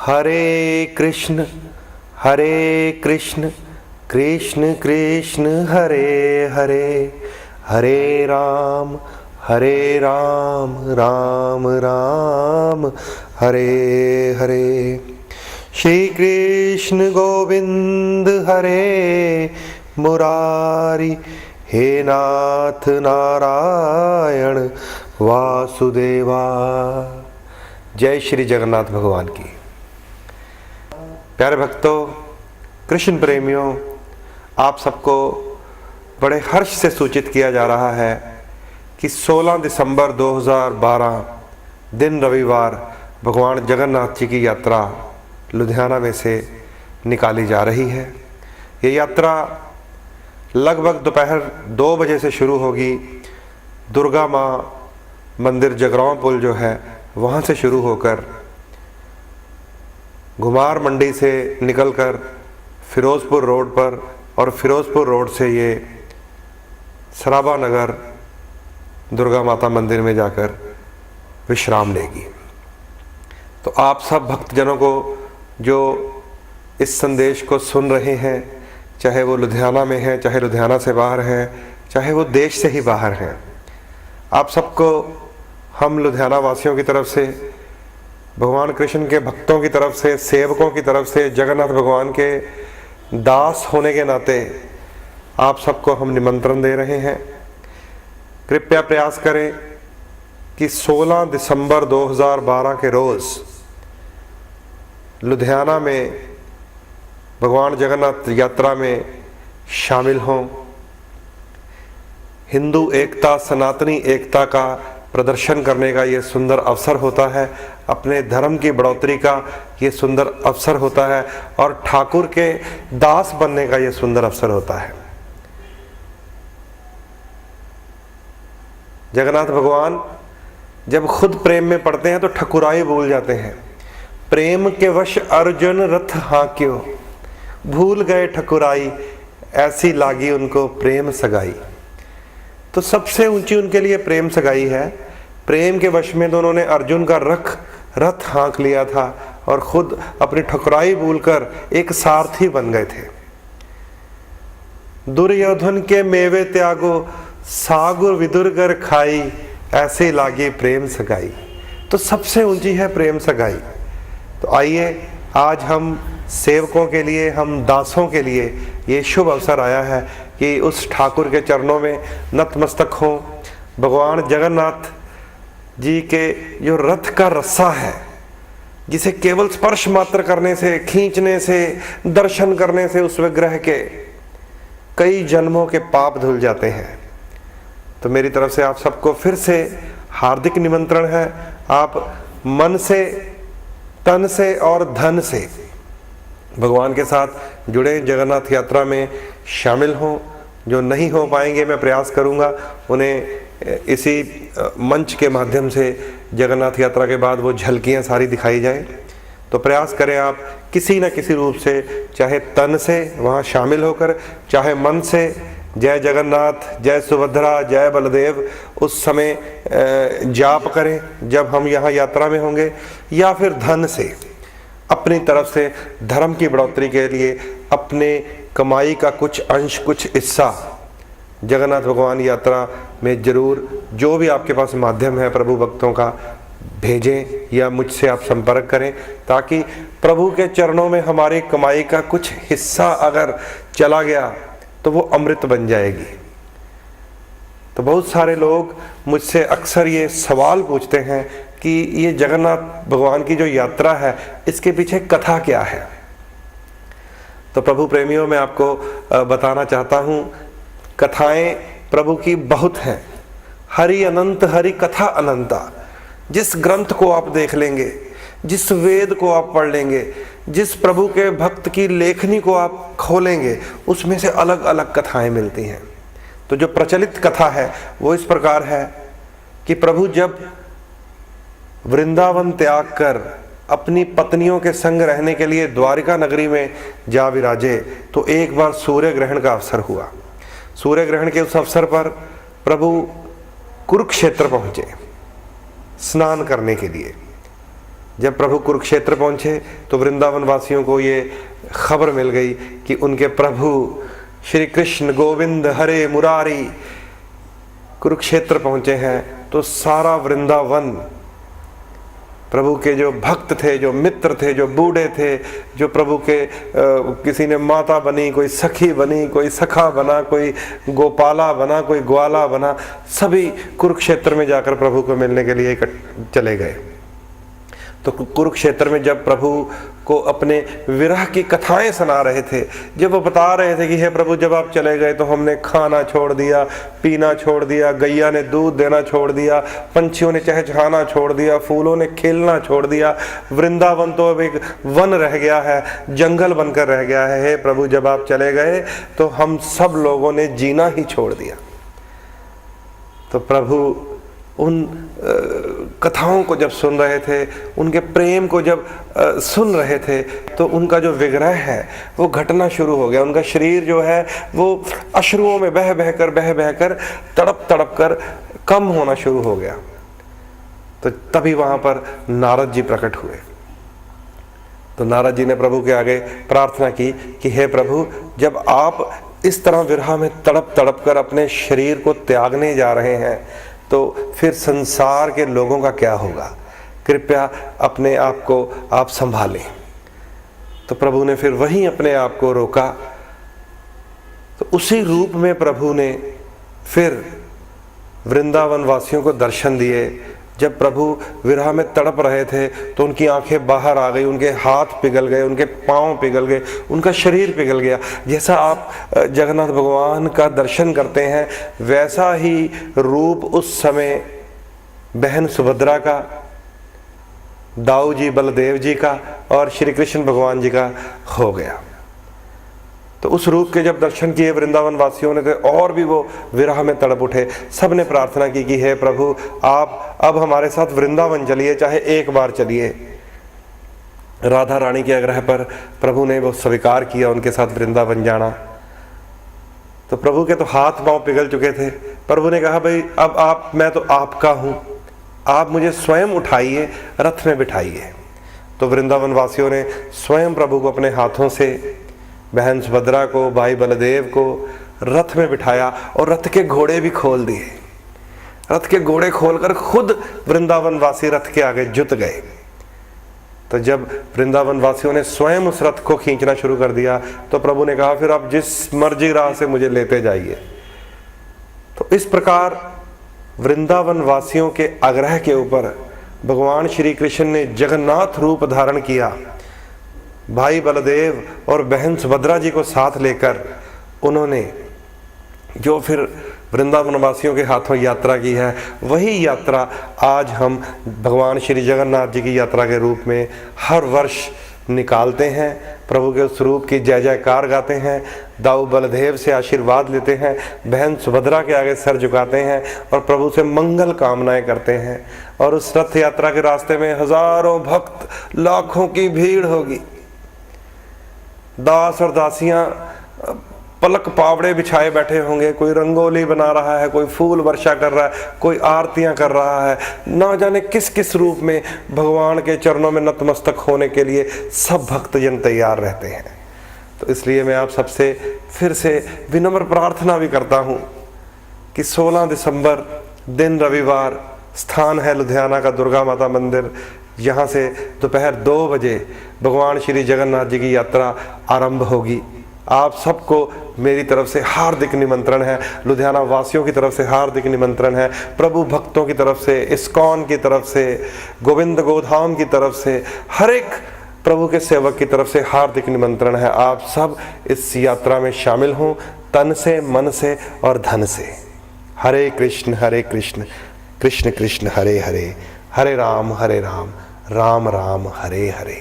हरे कृष्ण कृष्ण कृष्ण हरे हरे, हरे राम राम राम हरे हरे। श्री कृष्ण गोविंद हरे मुरारी, हे नाथ नारायण वासुदेवा। जय श्री जगन्नाथ भगवान की। प्यारे भक्तों, कृष्ण प्रेमियों, आप सबको बड़े हर्ष से सूचित किया जा रहा है कि 16 दिसंबर 2012 दिन रविवार भगवान जगन्नाथ जी की यात्रा लुधियाना में से निकाली जा रही है। ये यात्रा लगभग दोपहर 2 बजे से शुरू होगी। दुर्गा माँ मंदिर जगरांव पुल जो है वहाँ से शुरू होकर घुमार मंडी से निकलकर फिरोजपुर रोड पर और फिरोजपुर रोड से ये सराबा नगर दुर्गा माता मंदिर में जाकर विश्राम लेगी। तो आप सब भक्तजनों को जो इस संदेश को सुन रहे हैं, चाहे वो लुधियाना में हैं, चाहे लुधियाना से बाहर हैं, चाहे वो देश से ही बाहर हैं, आप सबको हम लुधियाना वासियों की तरफ से, भगवान कृष्ण के भक्तों की तरफ से, सेवकों की तरफ से, जगन्नाथ भगवान के दास होने के नाते आप सबको हम निमंत्रण दे रहे हैं। कृपया प्रयास करें कि 16 दिसंबर 2012 के रोज़ लुधियाना में भगवान जगन्नाथ यात्रा में शामिल हों। हिंदू एकता, सनातनी एकता का प्रदर्शन करने का ये सुंदर अवसर होता है, अपने धर्म की बढ़ोतरी का ये सुंदर अवसर होता है और ठाकुर के दास बनने का ये सुंदर अवसर होता है। जगन्नाथ भगवान जब खुद प्रेम में पड़ते हैं तो ठकुराई भूल जाते हैं। प्रेम के वश अर्जुन रथ हाँक्यो, भूल गए ठकुराई, ऐसी लागी उनको प्रेम सगाई। तो सबसे ऊंची उनके लिए प्रेम सगाई है। प्रेम के वश में दोनों ने अर्जुन का रथ हाँक लिया था और खुद अपनी ठकुराई भूलकर एक सारथी बन गए थे। दुर्योधन के मेवे त्यागो, सागुर विदुरगर खाई, ऐसे लागे प्रेम सगाई। तो सबसे ऊंची है प्रेम सगाई। तो आइए आज हम सेवकों के लिए, हम दासों के लिए ये शुभ अवसर आया है कि उस ठाकुर के चरणों में नतमस्तक हों। भगवान जगन्नाथ जी के जो रथ का रस्सा है, जिसे केवल स्पर्श मात्र करने से, खींचने से, दर्शन करने से उस विग्रह के कई जन्मों के पाप धुल जाते हैं। तो मेरी तरफ से आप सबको फिर से हार्दिक निमंत्रण है। आप मन से, तन से और धन से भगवान के साथ जुड़े, जगन्नाथ यात्रा में शामिल हों। जो नहीं हो पाएंगे, मैं प्रयास करूंगा उन्हें इसी मंच के माध्यम से जगन्नाथ यात्रा के बाद वो झलकियां सारी दिखाई जाए। तो प्रयास करें आप किसी न किसी रूप से, चाहे तन से वहाँ शामिल होकर, चाहे मन से जय जगन्नाथ, जय सुभद्रा, जय बलदेव उस समय जाप करें जब हम यहाँ यात्रा में होंगे, या फिर धन से अपनी तरफ से धर्म की बढ़ोतरी के लिए अपने कमाई का कुछ अंश, कुछ हिस्सा जगन्नाथ भगवान यात्रा में जरूर, जो भी आपके पास माध्यम है प्रभु भक्तों का, भेजें या मुझसे आप संपर्क करें, ताकि प्रभु के चरणों में हमारी कमाई का कुछ हिस्सा अगर चला गया तो वो अमृत बन जाएगी। तो बहुत सारे लोग मुझसे अक्सर ये सवाल पूछते हैं कि ये जगन्नाथ भगवान की जो यात्रा है, इसके पीछे कथा क्या है। तो प्रभु प्रेमियों, मैं आपको बताना चाहता हूँ, कथाएं प्रभु की बहुत हैं। हरि अनंत, हरि कथा अनंता। जिस ग्रंथ को आप देख लेंगे, जिस वेद को आप पढ़ लेंगे, जिस प्रभु के भक्त की लेखनी को आप खोलेंगे, उसमें से अलग अलग कथाएं मिलती हैं। तो जो प्रचलित कथा है वो इस प्रकार है कि प्रभु जब वृंदावन त्याग कर अपनी पत्नियों के संग रहने के लिए द्वारिका नगरी में जा विराजे, तो एक बार सूर्य ग्रहण का अवसर हुआ। सूर्य ग्रहण के उस अवसर पर प्रभु कुरुक्षेत्र पहुंचे स्नान करने के लिए। जब प्रभु कुरुक्षेत्र पहुंचे तो वृंदावन वासियों को ये खबर मिल गई कि उनके प्रभु श्री कृष्ण गोविंद हरे मुरारी कुरुक्षेत्र पहुंचे हैं। तो सारा वृंदावन, प्रभु के जो भक्त थे, जो मित्र थे, जो बूढ़े थे, जो प्रभु के किसी ने माता बनी, कोई सखी बनी, कोई सखा बना, कोई गोपाला बना, कोई ग्वाला बना, सभी कुरुक्षेत्र में जाकर प्रभु को मिलने के लिए चले गए। तो कुरुक्षेत्र में जब प्रभु को अपने विरह की कथाएं सुना रहे थे, जब वो बता रहे थे कि हे प्रभु जब आप चले गए तो हमने खाना छोड़ दिया, पीना छोड़ दिया, गैया ने दूध देना छोड़ दिया, पंछियों ने चहचहाना छोड़ दिया, फूलों ने खिलना छोड़ दिया, वृंदावन तो अब एक वन रह गया है, जंगल बनकर रह गया है। हे प्रभु जब आप चले गए तो हम सब लोगों ने जीना ही छोड़ दिया। तो प्रभु उन कथाओं को जब सुन रहे थे, उनके प्रेम को जब सुन रहे थे, तो उनका जो विग्रह है वो घटना शुरू हो गया। उनका शरीर जो है वो अश्रुओं में बह बहकर तड़प तड़प कर कम होना शुरू हो गया। तो तभी वहां पर नारद जी प्रकट हुए। तो नारद जी ने प्रभु के आगे प्रार्थना की कि हे प्रभु जब आप इस तरह विरह में तड़प तड़प कर अपने शरीर को त्यागने जा रहे हैं तो फिर संसार के लोगों का क्या होगा, कृपया अपने आप को आप संभालें। तो प्रभु ने फिर वहीं अपने आप को रोका। तो उसी रूप में प्रभु ने फिर वृंदावन वासियों को दर्शन दिए। जब प्रभु विरह में तड़प रहे थे तो उनकी आंखें बाहर आ गई, उनके हाथ पिघल गए, उनके पांव पिघल गए, उनका शरीर पिघल गया। जैसा आप जगन्नाथ भगवान का दर्शन करते हैं वैसा ही रूप उस समय बहन सुभद्रा का, दाऊ जी बलदेव जी का और श्री कृष्ण भगवान जी का हो गया। तो उस रूप के जब दर्शन किए वृंदावन वासियों ने, तो और भी वो विरह में तड़प उठे। सब ने प्रार्थना की कि हे प्रभु आप अब हमारे साथ वृंदावन चलिए, चाहे एक बार चलिए। राधा रानी के आग्रह पर प्रभु ने वो स्वीकार किया उनके साथ वृंदावन जाना। तो प्रभु के तो हाथ पांव पिघल चुके थे। प्रभु ने कहा भाई अब मैं तो आपका हूं, आप मुझे स्वयं उठाइए, रथ में बिठाइए। तो वृंदावन वासियों ने स्वयं प्रभु को अपने हाथों से, बहन सुभद्रा को, भाई बलदेव को रथ में बिठाया और रथ के घोड़े भी खोल दिए। रथ के घोड़े खोलकर खुद वृंदावन वासी रथ के आगे जुट गए। तो जब वृंदावन वासियों ने स्वयं उस रथ को खींचना शुरू कर दिया तो प्रभु ने कहा फिर आप जिस मर्जी राह से मुझे लेते जाइए। तो इस प्रकार वृंदावन वासियों के आग्रह के ऊपर भगवान श्री कृष्ण ने जगन्नाथ रूप धारण किया। भाई बलदेव और बहन सुभद्रा जी को साथ लेकर उन्होंने जो फिर वृंदावन वासियों के हाथों यात्रा की है, वही यात्रा आज हम भगवान श्री जगन्नाथ जी की यात्रा के रूप में हर वर्ष निकालते हैं। प्रभु के उस रूप की जय जयकार गाते हैं, दाऊ बलदेव से आशीर्वाद लेते हैं, बहन सुभद्रा के आगे सर झुकाते हैं और प्रभु से मंगल कामनाएं करते हैं। और उस रथ यात्रा के रास्ते में हजारों भक्त, लाखों की भीड़ होगी। दास और दासियां पलक पावड़े बिछाए बैठे होंगे, कोई रंगोली बना रहा है, कोई फूल वर्षा कर रहा है, कोई आरतियां कर रहा है। ना जाने किस किस रूप में भगवान के चरणों में नतमस्तक होने के लिए सब भक्तजन तैयार रहते हैं। तो इसलिए मैं आप सबसे फिर से विनम्र प्रार्थना भी करता हूं कि 16 दिसंबर दिन रविवार, स्थान है लुधियाना का दुर्गा माता मंदिर। यहाँ से दोपहर 2 बजे भगवान श्री जगन्नाथ जी की यात्रा आरंभ होगी। आप सबको मेरी तरफ से हार्दिक निमंत्रण है, लुधियाना वासियों की तरफ से हार्दिक निमंत्रण है, प्रभु भक्तों की तरफ से, इस्कॉन की तरफ से, गोविंद गोधाम की तरफ से, हर एक प्रभु के सेवक की तरफ से हार्दिक निमंत्रण है। आप सब इस यात्रा में शामिल हों, तन से, मन से और धन से। हरे कृष्ण कृष्ण कृष्ण हरे हरे, हरे राम राम राम हरे हरे।